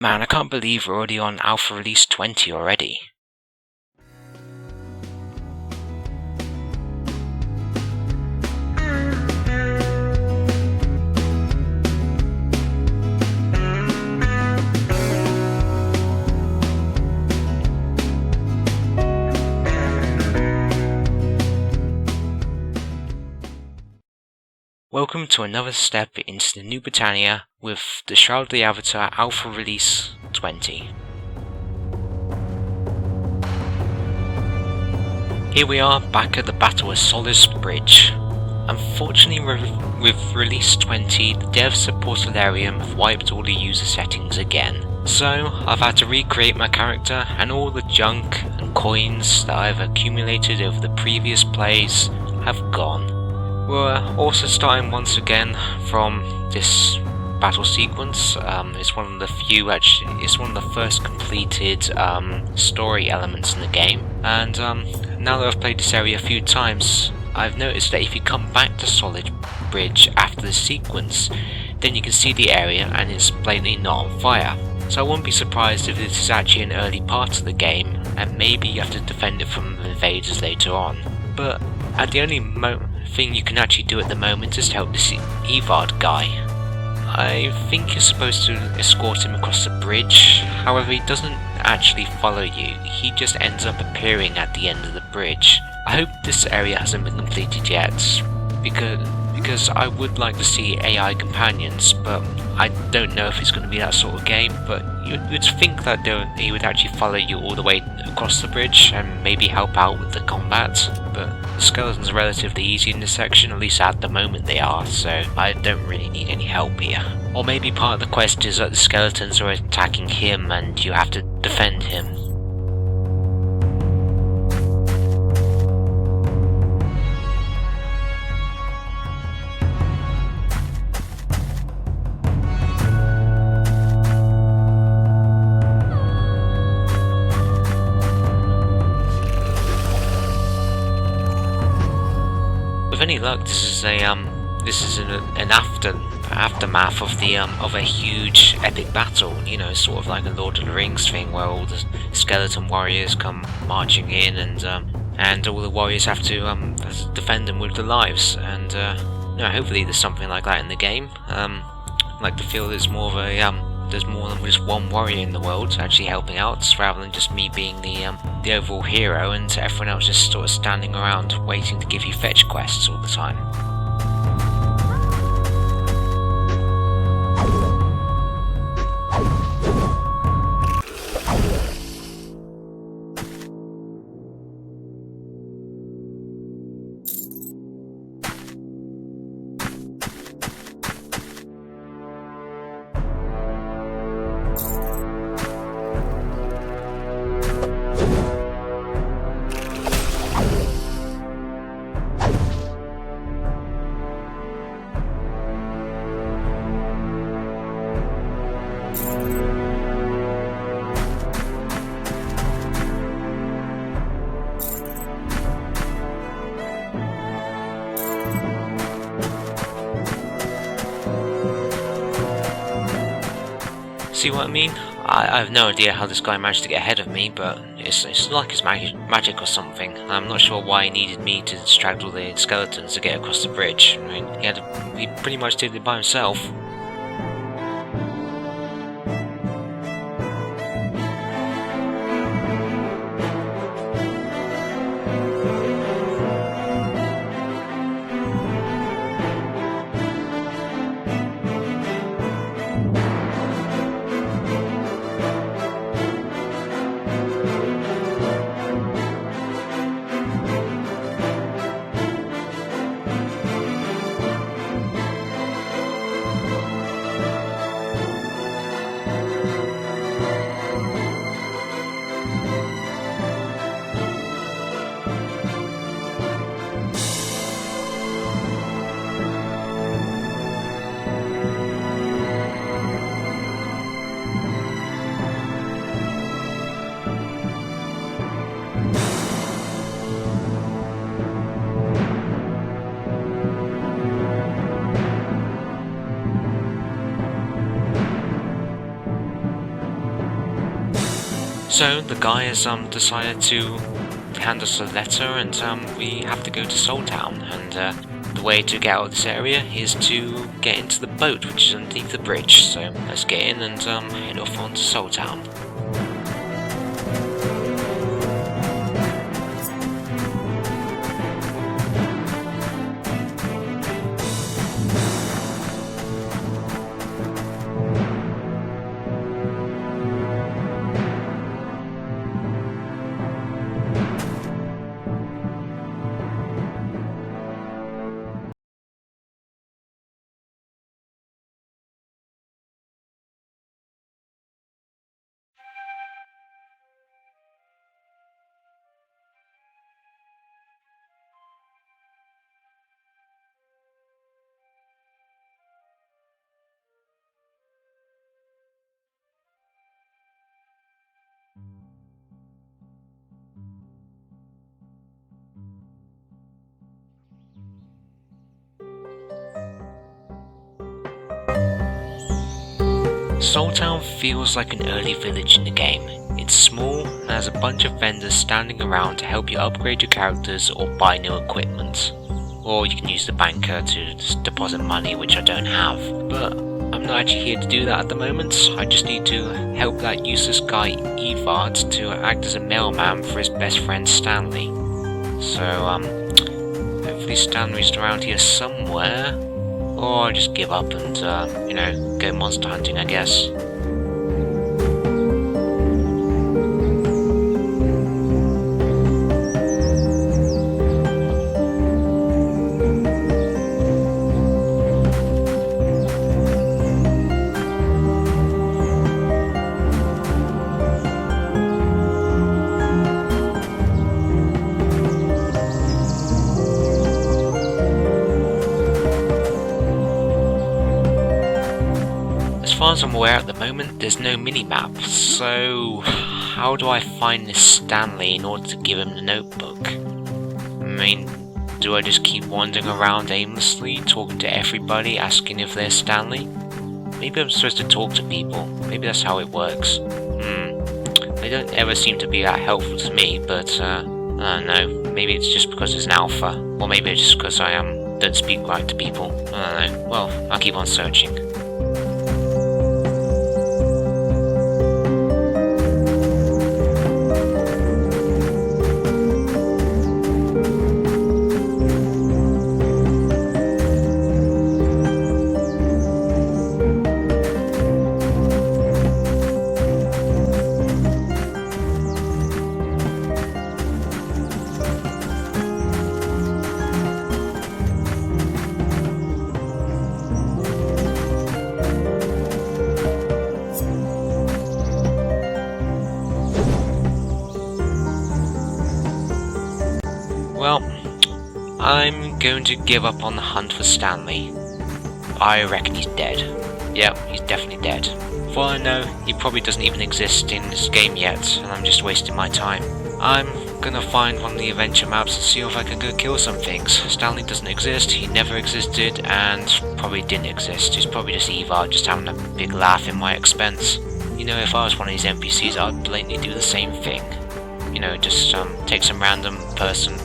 Man, I can't believe we're already on Alpha Release 20 already. Welcome to another step into the New Britannia with the Shroud of the Avatar Alpha Release 20. Here we are back at the battle with Solace Bridge. Unfortunately with Release 20, the devs of Portalarium have wiped all the user settings again. So I've had to recreate my character, and all the junk and coins that I've accumulated over the previous plays have gone. We're also starting once again from this battle sequence. It's one of the few, it's one of the first completed story elements in the game. And now that I've played this area a few times, I've noticed that if you come back to Solace Bridge after the sequence, then you can see the area and it's blatantly not on fire. So I wouldn't be surprised if this is actually an early part of the game, and maybe you have to defend it from invaders later on. But at the only thing you can actually do at the moment is to help this Evard guy. I think you're supposed to escort him across the bridge, however he doesn't actually follow you, he just ends up appearing at the end of the bridge. I hope this area hasn't been completed yet, because I would like to see AI companions, but I don't know if it's going to be that sort of game. But you'd think that he would actually follow you all the way across the bridge and maybe help out with the combat, but the skeletons are relatively easy in this section, at least at the moment they are, so I don't really need any help here. Or maybe part of the quest is that the skeletons are attacking him and you have to defend him. With any luck, this is an aftermath of a huge epic battle. You know, sort of like a Lord of the Rings thing, where all the skeleton warriors come marching in, and all the warriors have to defend them with their lives. And hopefully there's something like that in the game. I like to feel there's more of a there's more than just one warrior in the world actually helping out, rather than just me being the overall hero and everyone else just sort of standing around waiting to give you fetch quests all the time. See what I mean? I have no idea how this guy managed to get ahead of me, but it's like it's magic or something. I'm not sure why he needed me to distract all the skeletons to get across the bridge. I mean, he pretty much did it by himself. So the guy has decided to hand us a letter, and we have to go to Soltown, and the way to get out of this area is to get into the boat which is underneath the bridge. So let's get in and head off on to Soltown. Soltown feels like an early village in the game. It's small and has a bunch of vendors standing around to help you upgrade your characters or buy new equipment. Or you can use the banker to deposit money, which I don't have. But I'm not actually here to do that at the moment. I just need to help that useless guy Evard to act as a mailman for his best friend Stanley. So hopefully Stanley's around here somewhere. Or I'll just give up and, go monster hunting, I guess. As far as I'm aware at the moment, there's no mini-map, so how do I find this Stanley in order to give him the notebook? I mean, do I just keep wandering around aimlessly, talking to everybody, asking if they're Stanley? Maybe I'm supposed to talk to people, maybe that's how it works. They don't ever seem to be that helpful to me, but I don't know, maybe it's just because it's an alpha, or maybe it's just because I don't speak right to people, I don't know. Well, I'll keep on searching. Well, I'm going to give up on the hunt for Stanley. I reckon he's dead. Yep, he's definitely dead. For all I know, he probably doesn't even exist in this game yet, and I'm just wasting my time. I'm gonna find one of the adventure maps and see if I can go kill some things. Stanley doesn't exist, he never existed, and probably didn't exist. He's probably just Eva, just having a big laugh in my expense. You know, if I was one of these NPCs, I'd blatantly do the same thing. You know, just take some random person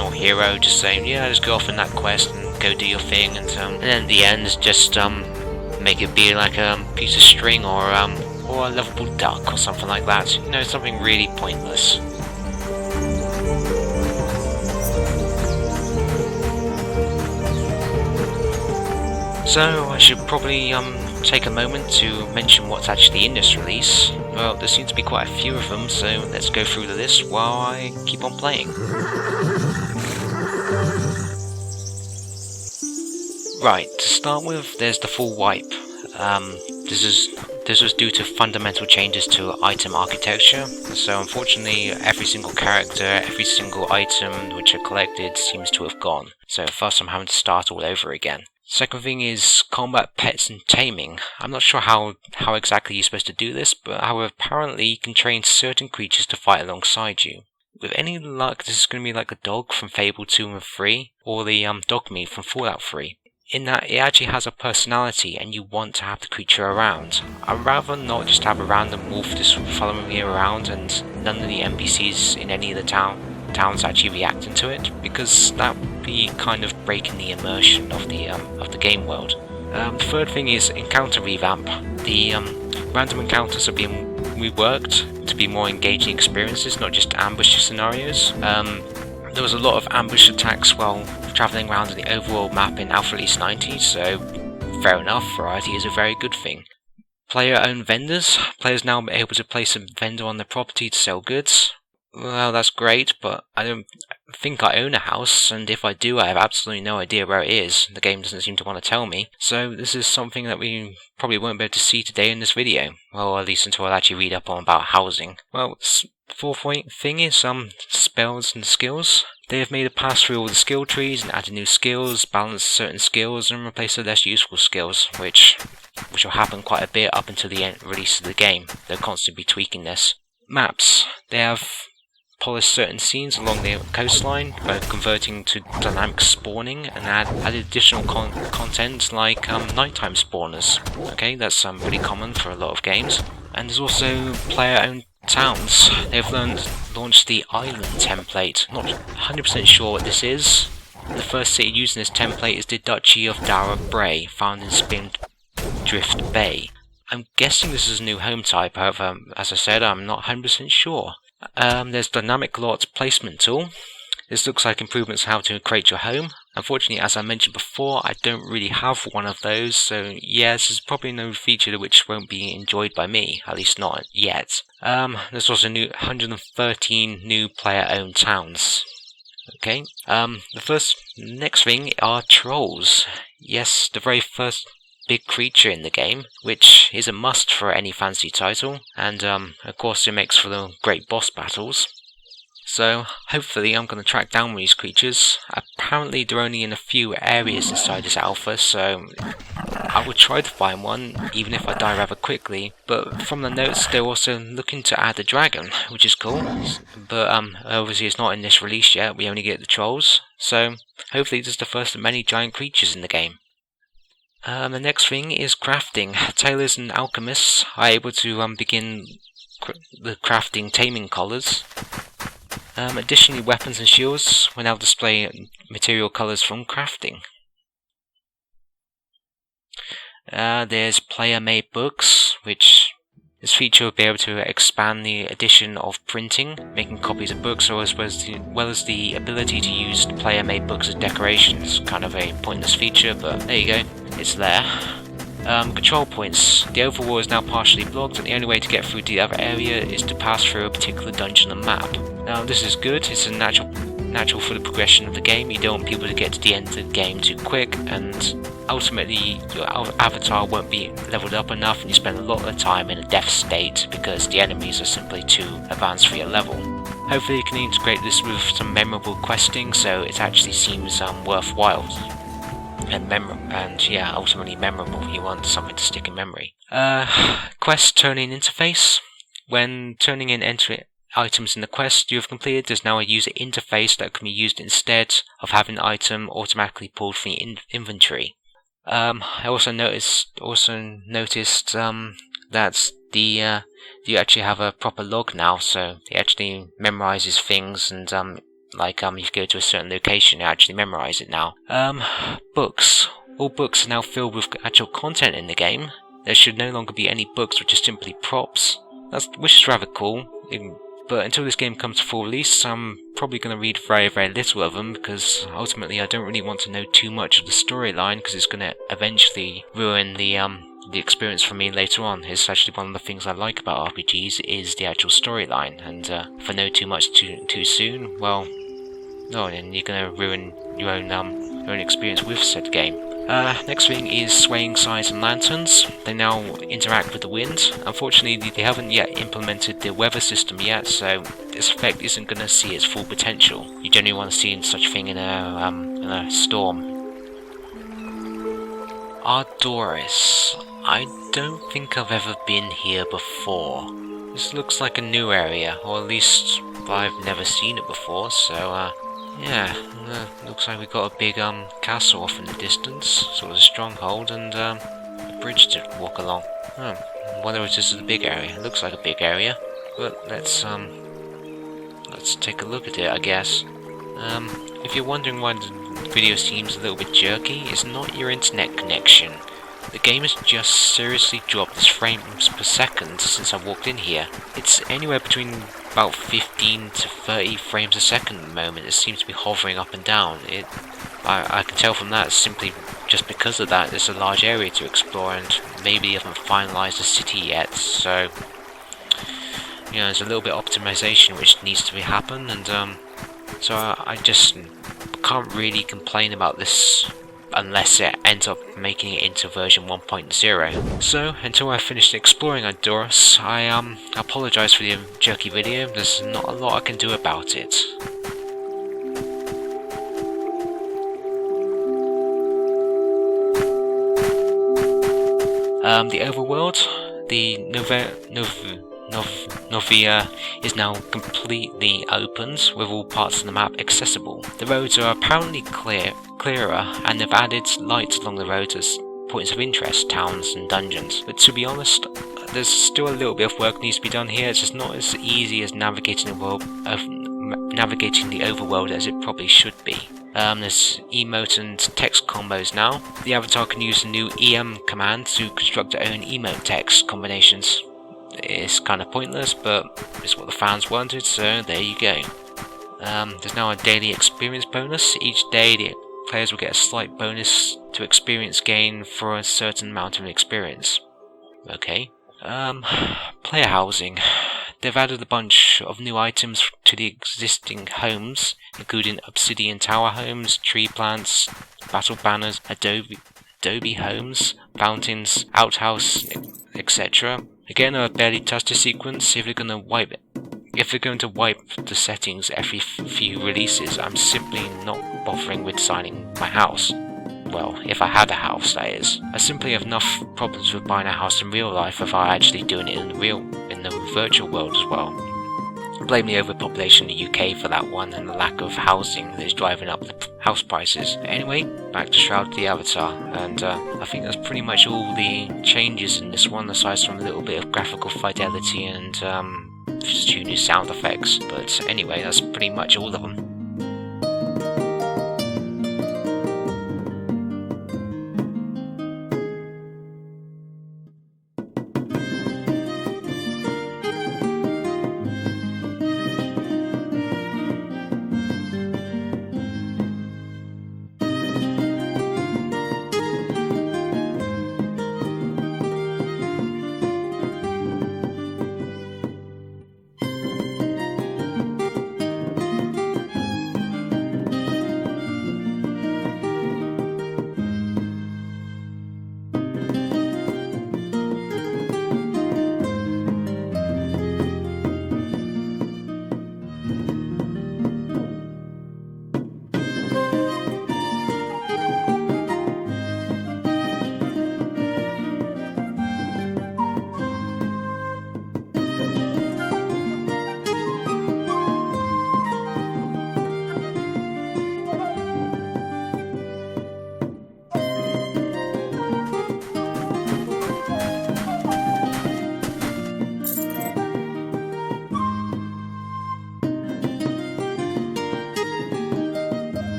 or hero, just saying, yeah, just go off in that quest and go do your thing, and then at the end, just make it be like a piece of string or a lovable duck or something like that. You know, something really pointless. So I should probably take a moment to mention what's actually in this release. Well, there seems to be quite a few of them, so let's go through the list while I keep on playing. Right, to start with, there's the full wipe. This was due to fundamental changes to item architecture, so unfortunately every single character, every single item which I collected seems to have gone. So first I'm having to start all over again. Second thing is combat pets and taming. I'm not sure how exactly you're supposed to do this, but however, apparently you can train certain creatures to fight alongside you. With any luck, this is going to be like a dog from Fable 2 and 3, or the dog meat from Fallout 3. in that it actually has a personality and you want to have the creature around. I'd rather not just have a random wolf just following me around and none of the NPCs in any of the towns actually reacting to it, because that would be kind of breaking the immersion of the game world. The third thing is encounter revamp. The random encounters are being reworked to be more engaging experiences, not just ambush scenarios. There was a lot of ambush attacks while travelling around the overworld map in Alpha Release 90, so fair enough, variety is a very good thing. Player-owned vendors. Players now are able to place a vendor on their property to sell goods. Well, that's great, but I don't think I own a house, and if I do, I have absolutely no idea where it is. The game doesn't seem to want to tell me. So this is something that we probably won't be able to see today in this video. Well, at least until I actually read up on about housing. Well, fourth thing is spells and skills. They have made a pass through all the skill trees and added new skills, balanced certain skills, and replaced the less useful skills, which will happen quite a bit up until the release of the game. They'll constantly be tweaking this. Maps. They have polished certain scenes along the coastline by converting to dynamic spawning and added additional content like nighttime spawners. Okay, that's pretty common for a lot of games. And there's also player-owned towns. They've launched the island template. Not 100% sure what this is. The first city using this template is the Duchy of Dara Bray, found in Spindrift Bay. I'm guessing this is a new home type, however, as I said, I'm not 100% sure. There's Dynamic Lot Placement Tool. This looks like improvements on how to create your home. Unfortunately, as I mentioned before, I don't really have one of those, so yeah, this is probably no feature which won't be enjoyed by me, at least not yet. There's also 113 new player-owned towns. Okay, the next thing are trolls. Yes, the very first big creature in the game, which is a must for any fantasy title, and of course it makes for the great boss battles. So hopefully I'm going to track down one of these creatures. Apparently they're only in a few areas inside this alpha, so I will try to find one, even if I die rather quickly. But from the notes, they're also looking to add a dragon, which is cool. But obviously it's not in this release yet, we only get the trolls. So hopefully this is the first of many giant creatures in the game. The next thing is crafting. Tailors and alchemists are able to begin the crafting taming collars. Additionally, weapons and shields will now display material colours from crafting. There's player-made books, which this feature will be able to expand the addition of printing, making copies of books, as well as the ability to use player-made books as decorations. Kind of a pointless feature, but there you go, it's there. Control points. The overworld is now partially blocked, and the only way to get through to the other area is to pass through a particular dungeon on the map. Now this is good, it's a natural for the progression of the game. You don't want people to get to the end of the game too quick, and ultimately your avatar won't be leveled up enough and you spend a lot of time in a death state because the enemies are simply too advanced for your level. Hopefully you can integrate this with some memorable questing so it actually seems worthwhile and yeah, ultimately memorable. You want something to stick in memory. Quest turning interface. When turning in entry items in the quest you have completed, there's now a user interface that can be used instead of having the item automatically pulled from your inventory. I also noticed that you actually have a proper log now, so it actually memorizes things, and if you go to a certain location, it actually memorize it now. Books. All books are now filled with actual content in the game. There should no longer be any books which are simply props. Which is rather cool. But until this game comes to full release, I'm probably going to read very, very little of them, because ultimately I don't really want to know too much of the storyline, because it's going to eventually ruin the experience for me later on. It's actually one of the things I like about RPGs is the actual storyline, and if I know too much too soon, well, no, then you're going to ruin your own experience with said game. Next thing is swaying signs and lanterns. They now interact with the wind. Unfortunately, they haven't yet implemented the weather system yet, so this effect isn't going to see its full potential. You generally want to see such a thing in a storm. Ardoris. I don't think I've ever been here before. This looks like a new area, or at least I've never seen it before, so Yeah, looks like we got a big castle off in the distance, sort of a stronghold, and a bridge to walk along. Wonder if this is a big area. It looks like a big area, but let's take a look at it, I guess. If you're wondering why the video seems a little bit jerky, it's not your internet connection. The game has just seriously dropped its frames per second since I walked in here. It's anywhere between about 15 to 30 frames a second at the moment. It seems to be hovering up and down. I can tell from that simply just because of that there's a large area to explore, and maybe they haven't finalized the city yet, so you know, there's a little bit of optimization which needs to happen, and so I just can't really complain about this unless it ends up making it into version 1.0. So, until I finished exploring Ardoris, I apologise for the jerky video. There's not a lot I can do about it. The overworld, the Novia is now completely opened, with all parts of the map accessible. The roads are apparently clearer, and they've added lights along the roads as points of interest, towns and dungeons. But to be honest, there's still a little bit of work needs to be done here. It's just not as easy as navigating the overworld as it probably should be. There's emote and text combos now. The avatar can use the new EM command to construct their own emote text combinations. It's kind of pointless, but it's what the fans wanted, so there you go. There's now a daily experience bonus. Each day the players will get a slight bonus to experience gain for a certain amount of experience. Okay. Player housing. They've added a bunch of new items to the existing homes, including obsidian tower homes, tree plants, battle banners, adobe homes, fountains, outhouse, etc. Again, I've barely touched the sequence. If they're going to wipe the settings every few releases, I'm simply not bothering with designing my house. Well, if I had a house, that is. I simply have enough problems with buying a house in real life without actually doing it in the virtual world as well. Blame the overpopulation in the UK for that one, and the lack of housing that is driving up the house prices. Anyway, back to Shroud the Avatar, and I think that's pretty much all the changes in this one, aside from a little bit of graphical fidelity and just a few new sound effects. But anyway, that's pretty much all of them.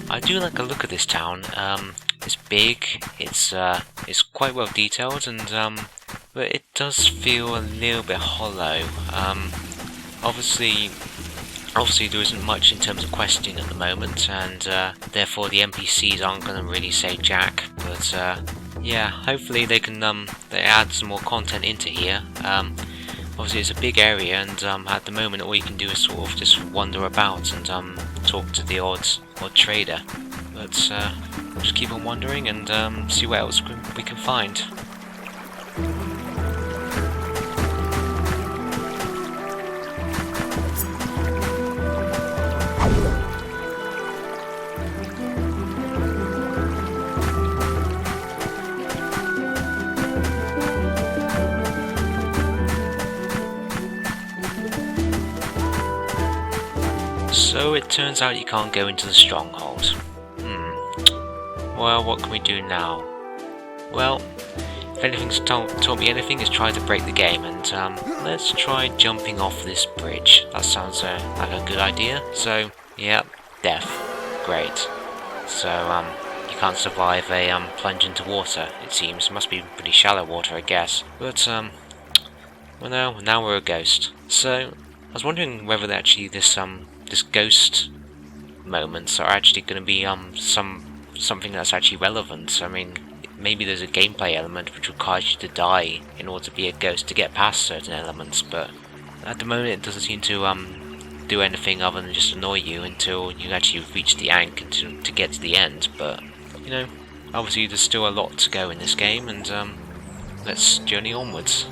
I do like a look at this town. It's big, it's quite well detailed, and but it does feel a little bit hollow. Obviously, Obviously there isn't much in terms of questing at the moment, and therefore the NPCs aren't going to really say jack, but yeah, hopefully they can they add some more content into here. Obviously it's a big area, and at the moment all you can do is sort of just wander about and talk to the odd trader. But we'll just keep on wandering and see what else we can find. So it turns out you can't go into the stronghold. Well, what can we do now? Well, if anything's taught me anything, is try to break the game, and let's try jumping off this bridge. That sounds like a good idea. So, yeah, death. Great. So, you can't survive a plunge into water, it seems. It must be pretty shallow water, I guess. But, well, no, now we're a ghost. So, I was wondering whether actually this ghost moments are actually going to be something that's actually relevant. I mean, maybe there's a gameplay element which requires you to die in order to be a ghost to get past certain elements, but at the moment it doesn't seem to do anything other than just annoy you until you actually reach the Ankh and to get to the end. But you know, obviously there's still a lot to go in this game, and let's journey onwards.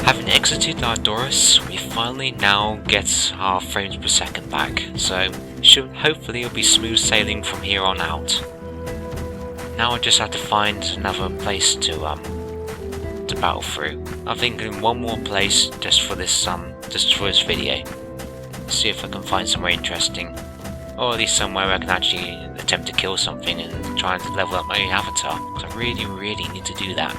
Having exited Ardoris, we finally now get our frames per second back, so hopefully it'll be smooth sailing from here on out. Now I just have to find another place to battle through. I'm thinking one more place just for this video. See if I can find somewhere interesting, or at least somewhere I can actually attempt to kill something and try and level up my avatar, because I really need to do that.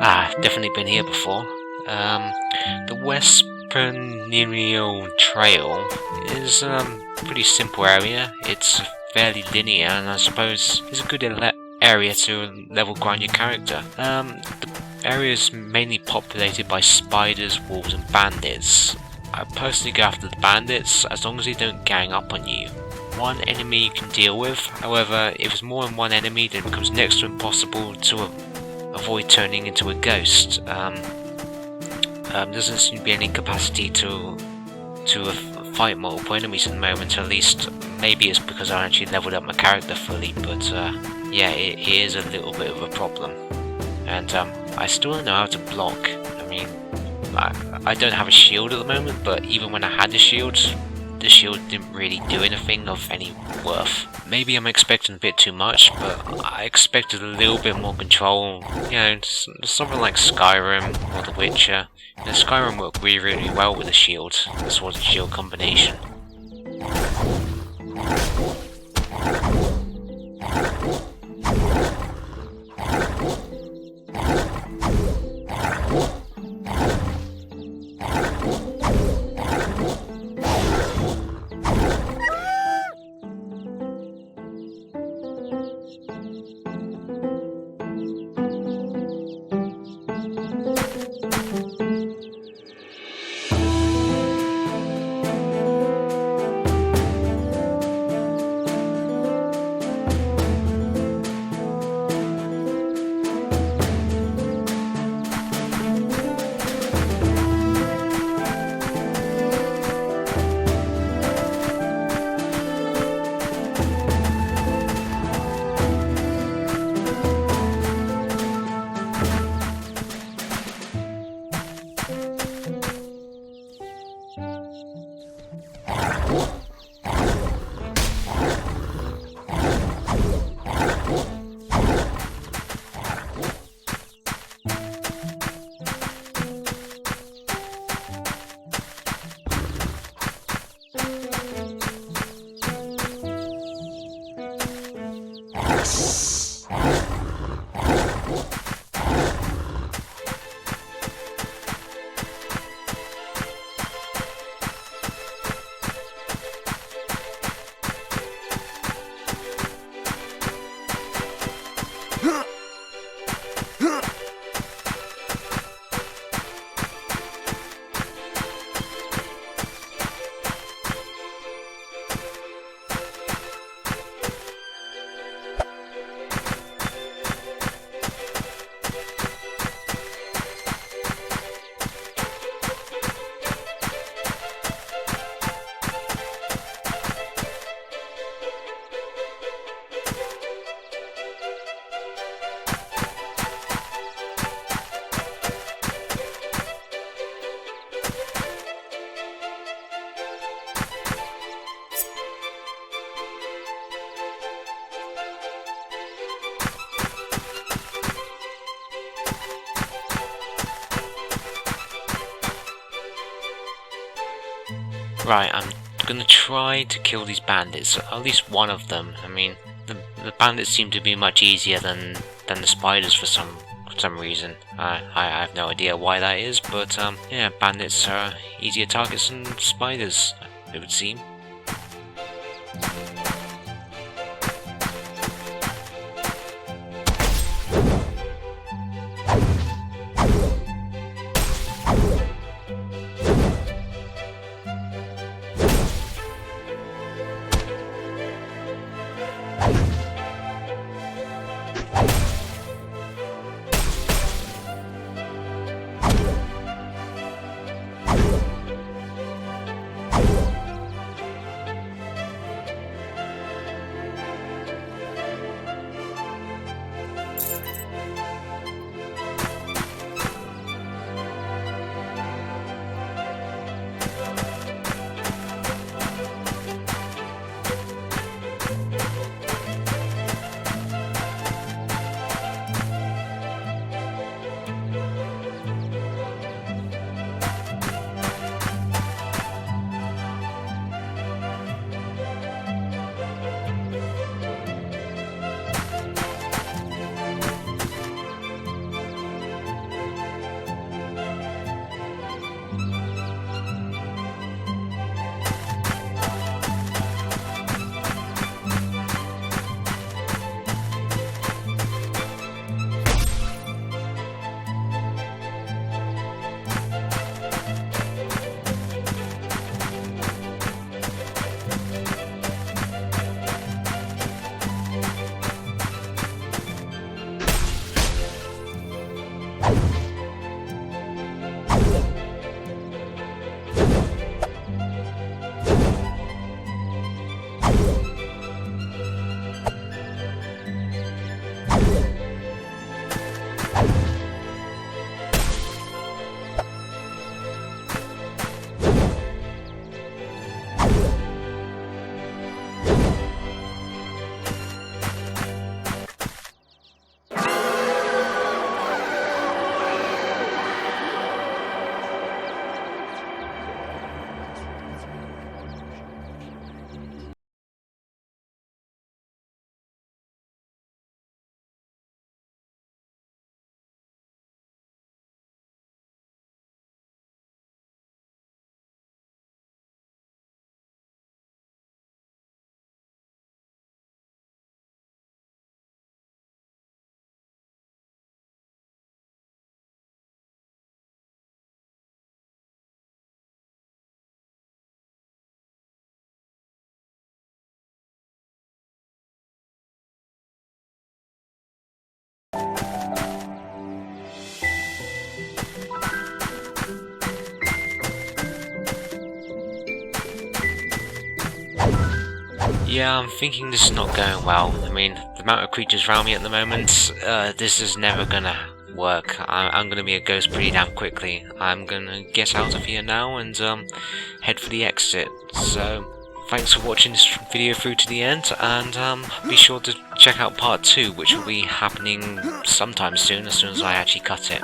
I've definitely been here before. The West Perennial Trail is a pretty simple area. It's fairly linear, and I suppose it's a good area to level grind your character. The area is mainly populated by spiders, wolves, and bandits. I personally go after the bandits as long as they don't gang up on you. One enemy you can deal with, however, if it's more than one enemy, then it becomes next to impossible to avoid turning into a ghost. There doesn't seem to be any capacity to fight multiple enemies at the moment, at least. Maybe it's because I actually leveled up my character fully, but yeah, it is a little bit of a problem. And I still don't know how to block. I mean, I don't have a shield at the moment, but even when I had a shield, the shield didn't really do anything of any worth. Maybe I'm expecting a bit too much, but I expected a little bit more control. You know, something like Skyrim or The Witcher. You know, Skyrim worked really well with the shield, the sword and shield combination. Right, I'm gonna try to kill these bandits, at least one of them. I mean, the bandits seem to be much easier than the spiders for some reason. I have no idea why that is, but yeah, bandits are easier targets than spiders, it would seem. Yeah, I'm thinking this is not going well. I mean, the amount of creatures around me at the moment, this is never gonna work. I'm gonna be a ghost pretty damn quickly. I'm gonna get out of here now and head for the exit. So, thanks for watching this video through to the end, and be sure to check out part 2, which will be happening sometime soon, as soon as I actually cut it.